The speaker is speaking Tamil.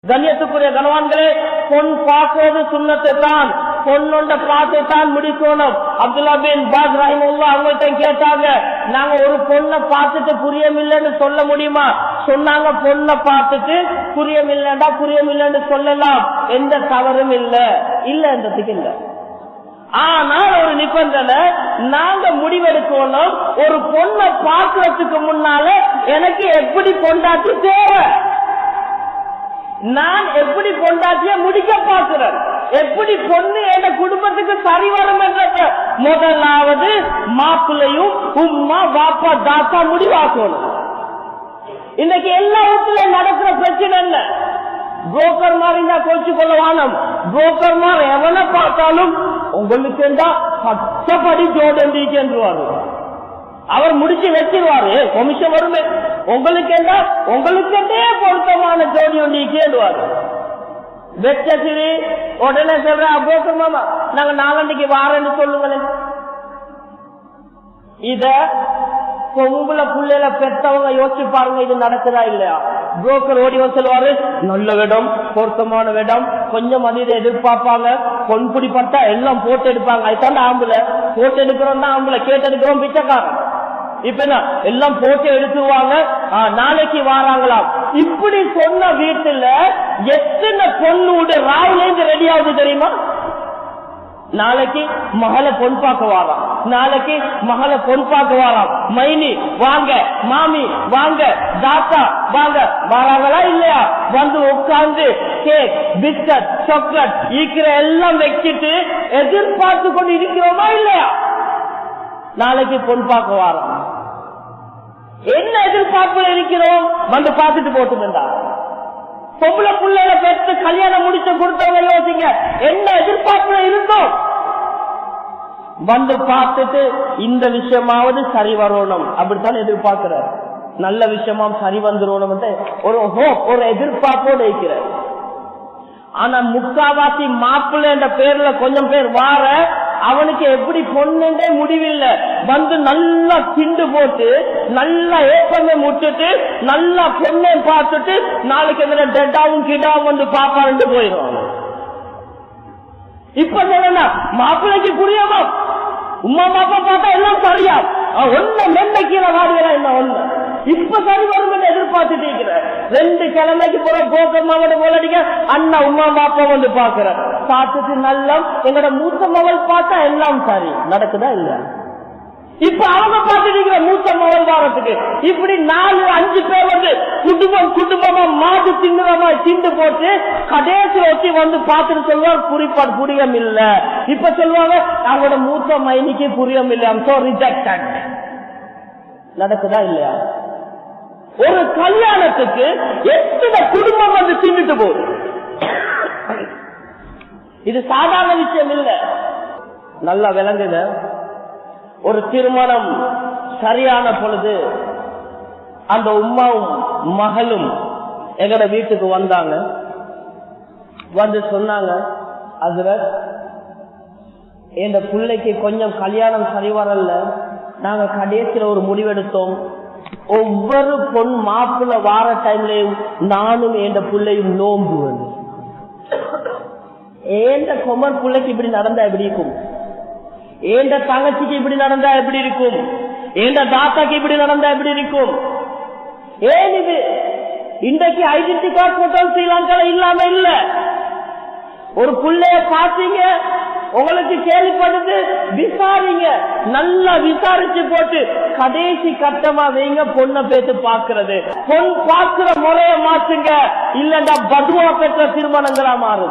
கண்ணியத்துக்குரிய கணவான்களே, பொன் பார்க்கிறது சுண்ணத்தை தான், பொண்ணொண்ட பார்த்து தான் முடிக்கணும். அப்துல்லா பின் பாஸ் ரஹிமஹுல்லாஹ் அவங்கள்ட்ட கேட்டாங்க, நாங்க ஒரு பொண்ணை பார்த்துட்டு புரியமில்லைன்னு சொல்ல முடியுமா? சொன்னாங்க, பொண்ணை பார்த்துட்டு புரியமில்லைன்னு சொல்லலாம், எந்த தவறும் இல்லன்றதுக்கு இல்ல. ஆனால் ஒரு நிபந்தனை, நாங்க முடிவெடுக்கணும், ஒரு பொண்ணை பார்க்கறதுக்கு முன்னால எனக்கு எப்படி பொண்டாட்டி தேவை, நான் எப்படி பொண்டாட்டிய முடிக்க பார்க்கிறேன், எப்படி பொண்ணு என் குடும்பத்துக்கு சரி வரும் என்ற முதலாவது மாப்பிள்ளையும் உம்மா பாப்பா தாத்தா முடிவாக்கணும். இன்னைக்கு எல்லா வீட்டுல நடக்கிற பிரச்சனை என்ன? புரோக்கர் மாதிரி தான் கோச்சு கொள்ள வானம். புரோக்கர் மாதிரி எவனை பார்த்தாலும் உங்களுக்கு கஷ்டப்படி ஜோடண்டிருவாரு, அவர் முடிச்சு வச்சிருவாரு, கமிஷன் வருமே. உங்களுக்கே பொருத்தமான ஜோடி ஒன்று கேடுவாரு. வெச்சசிரி உடனே சொல்ற, புரோக்கர் மாமா நாங்க நாளன்னைக்கு வாரன்னு சொல்லுங்களேன். இத பொம்பளை புள்ளையில பெற்றவங்க யோசிச்சு பாருங்க, இது நடக்குதா இல்லையா? புரோக்கர் ஓடி சொல்லுவாரு, நல்ல இடம், பொருத்தமான இடம், கொஞ்சம் அதிக எதிர்பார்ப்பாங்க, பொன் பிடிப்பட்டா எல்லாம் போட்டு எடுப்பாங்க. அதுதான் ஆம்பளை போட்டு எடுக்கிறோம் தான் ஆம்பளை, கேட்டு எடுக்கிறோம் பிச்சைக்காரன். இப்ப என்ன எல்லாம் போட்டு எடுத்துவாங்க, நாளைக்கு வாராங்களாம். இப்படி சொன்ன வீட்டுல எத்தனை பொண்ணு ராவிலேருந்து ரெடி ஆகுது தெரியுமா? நாளைக்கு மகளை பொன் பார்க்க வாராம், நாளைக்கு மகளை பொன் பார்க்க வாராம், மைனி வாங்க, மாமி வாங்க, தாத்தா வாங்க, வராங்களா இல்லையா? வந்து உட்கார்ந்து கேக், பிஸ்கட், சாக்லேட் இருக்கிற எல்லாம் வச்சுட்டு எதிர்பார்த்து கொண்டு இருக்கிறோமா இல்லையா? நாளைக்கு பொன் பார்க்க வாரம். என்ன எதிர்பார்ப்பு இருக்கிறோம்? வந்து பார்த்துட்டு போட்டுருந்தா பொம்பளை பிள்ளைகளை பெற்று கல்யாணம் முடிச்சு கொடுத்தவங்க யோசிங்க, என்ன எதிர்பார்ப்புல இருந்தோம்? வந்து பார்த்துட்டு இந்த விஷயமாவது சரி வரணும் அப்படித்தான் எதிர்பார்க்கிற. நல்ல விஷயமா சரி வந்துடணும் ஒரு ஹோப், ஒரு எதிர்பார்ப்போடு இருக்கிற. ஆனா முக்காவாசி மாப்பிள்ளை என்ற பேர்ல கொஞ்சம் பேர் வார, அவனுக்கு எப்படி பொண்ணுண்டே முடிவில்லை. வந்து நல்லா கிண்டு போட்டு நல்லா ஏப்பமே முட்டுட்டு நல்லா பொண்ணை பார்த்துட்டு நாளைக்கு எந்த டெட்டாவும் கிட்டாவும் வந்து பாப்பாரு போயிடும். இப்ப என்னன்னா மாப்பிள்ளைக்கு புரியாம உமா பாப்பா பார்த்தா எல்லாம் சரியா ஒண்ணு மென்ன கீழே வாடுகிறா, என்ன ஒண்ணு இப்ப சரி வரும் எதிர்பார்த்துட்டு இருக்கிற. 2 கிழமைக்கு போற போக்கர் மாவட்ட போல அடிக்க அண்ணா உமா பாப்பா வந்து பாக்குற, பார்த்துட்டு நல்லா எங்கட மூத்த மகள் பார்த்தா எல்லாம் சரி நடக்குதா இல்ல? இப்ப அவங்க பார்த்துட்டு மூத்த மகள் வாரத்துக்கு இப்படி 4-5 பேர் வந்து குடும்பமா மாடு தின்னுறமா திண்டு போட்டு கடைசி வச்சு வந்து பார்த்துட்டு சொல்லுவார், குறிப்பாடு புரியம் இல்ல. இப்ப சொல்லுவாங்க, அவங்களோட மூத்த மைனிக்கு புரியம் இல்ல, சோ ரிஜெக்டட். நடக்குதா இல்லையா? ஒரு கல்யாணத்துக்கு எத்தனை குடும்பம் வந்து தின்னுட்டு போகுது. இது சாதாரண விஷயம் இல்ல, நல்லா விளங்குத. ஒரு திருமணம் சரியான பொழுது அந்த உம்மாவும் மகளும் எங்கட வீட்டுக்கு வந்தாங்க. வந்து சொன்னாங்க, அதுல என் பிள்ளைக்கு கொஞ்சம் கல்யாணம் சரி வரல, நாங்க கடைசியில ஒரு முடிவெடுத்தோம், ஒவ்வொரு பொன் மாப்பிள்ள வார டைம்லயும் நானும் என் பிள்ளையும் நோம்பு வந்து ஏண்ட கொமர் பிள்ளைக்கு இப்படி நடந்தா எப்படி இருக்கும், ஏண்ட தங்கச்சிக்கு இப்படி நடந்தா எப்படி இருக்கும், ஏண்ட தாத்தாக்கு இப்படி நடந்தா எப்படி இருக்கும். ஏன் இது இன்றைக்கு ஐடென்டி கார்டு போட்டோ ஸ்ரீலங்கால இல்லாம இல்ல. ஒரு பிள்ளைய பாத்தீங்க, உங்களுக்கு கேள்விப்படுது, விசாரிங்க, நல்லா விசாரிச்சு போட்டு கடைசி கட்டமா வைங்க பொண்ணை பேத்து பாக்குறது. பொன் பாக்குற முறைய மாற்றுங்க, இல்லண்டா பதுவா பெற்ற திருமணங்களா மாறுது.